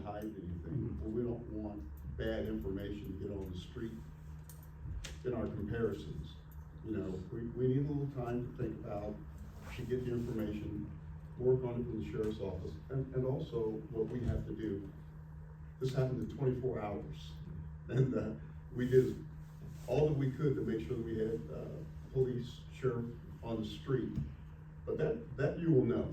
hide anything. Well, we don't want bad information to get on the street in our comparisons. You know, we need a little time to think about, to get the information, work on it from the sheriff's office, and also what we have to do. This happened in 24 hours, and we did all that we could to make sure that we had police, sheriff on the street. But that you will know.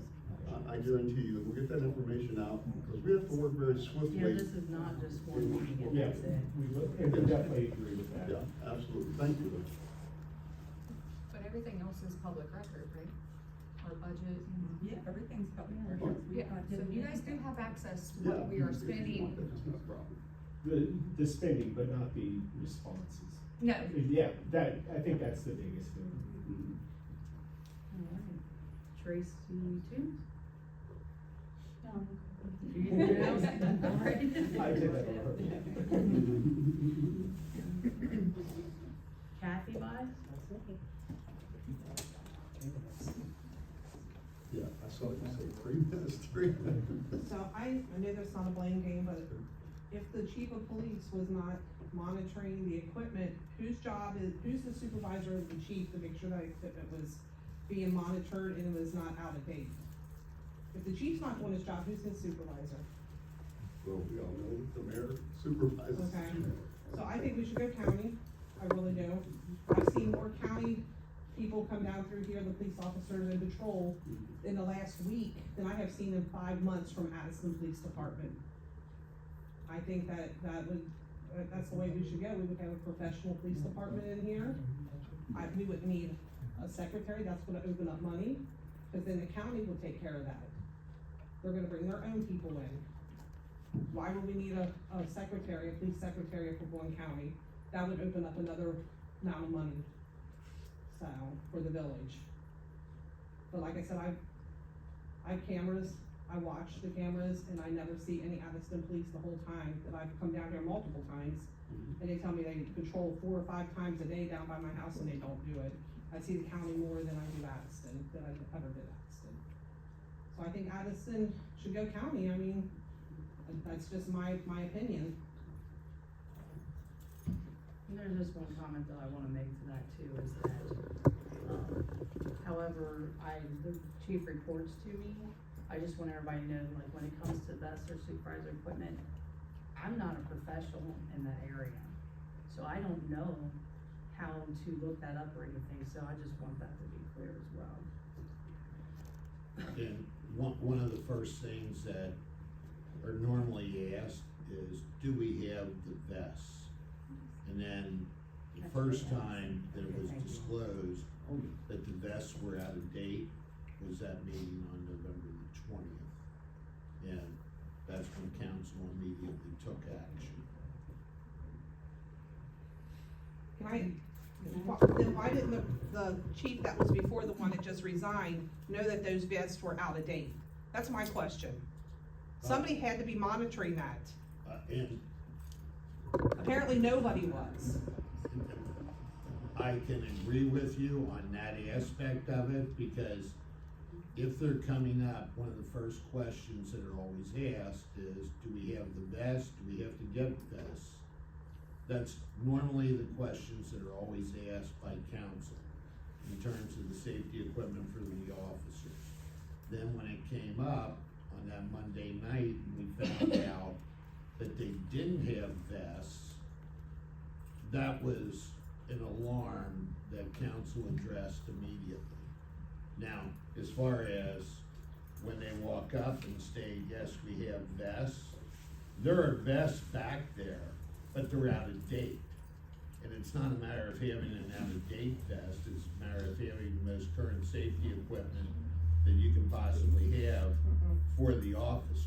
I guarantee you, we'll get that information out, because we have to work very swiftly. Yeah, this is not just one meeting and Yeah, that's it. we definitely agree with that. Yeah, absolutely, thank you. But everything else is public record, right? Our budget. Yeah, everything's public Yeah. records. Yeah, so you guys do have access to Yeah. what we are spending. That's not a problem. The spending, but not the responses. No, Yeah, I think that's the biggest thing. Mhm. Alright, Tracy Toombs? No. Anything else? Alright. I take that over. Kathy Vise? Yeah, I saw you say 3 minutes. So I know that's not a blame game, but if the chief of police was not monitoring the equipment, whose the supervisor of the chief to make sure that equipment was being monitored and was not out of date? If the chief's not doing his job, who's his supervisor? Well, we all know that the mayor supervises. Okay, so I think we should go county, I really do. I've seen more county people come down through here, the police officers and patrol, in the last week than I have seen in 5 months from Addyston Police Department. I think that's the way we should go. We would have a professional police department in here. We would need a secretary, that's gonna open up money, cause then the county will take care of that. They're gonna bring their own people in. Why would we need a secretary, a police secretary for one county? That would open up another amount of money, so, for the village. But like I said, I have cameras, I watch the cameras, and I never see any Addyston police the whole time, that I've come down here multiple times, and they tell me they patrol 4 or 5 times a day down by my house, and they don't do it. I see the county more than I do Addyston, than I ever did Addyston. So I think Addyston should go county, I mean, that's just my opinion. And there's just one comment that I wanna make to that too, is that, however, the chief reports to me, I just want everybody to know, like, when it comes to vests or supervisor equipment, I'm not a professional in that area. So I don't know how to look that up or anything, so I just want that to be clear as well. And one of the first things that are normally asked is, do we have the vests? And then the first time that it was disclosed that the vests were out of date was that meeting on November the 20th. And that's when council immediately took action. Then why didn't the chief that was before the one that just resigned know that those vests were out of date? That's my question. Somebody had to be monitoring that. And Apparently nobody was. I can agree with you on that aspect of it, because if they're coming up, one of the first questions that are always asked is, do we have the vest? Do we have to get vests? That's normally the questions that are always asked by council in terms of the safety equipment for the officers. Then when it came up on that Monday night, and we found out that they didn't have vests, that was an alarm that council addressed immediately. Now, as far as when they walk up and say, yes, we have vests, there are vests back there, but they're out of date. And it's not a matter of having an out of date vest, it's a matter of having the most current safety equipment that you can possibly have for the officers.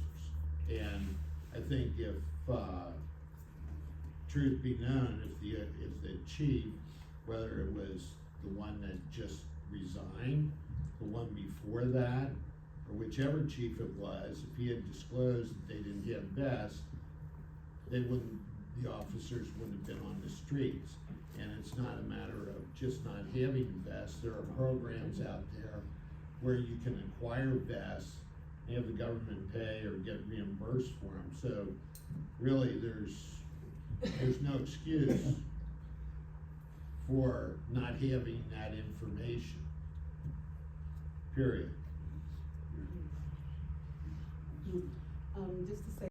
And I think if, truth be known, if the chief, whether it was the one that just resigned, the one before that, or whichever chief it was, if he had disclosed that they didn't have vests, the officers wouldn't have been on the streets. And it's not a matter of just not having vests. There are programs out there where you can acquire vests have the government pay or get reimbursed for them, so really, there's no excuse for not having that information. Period. Just to say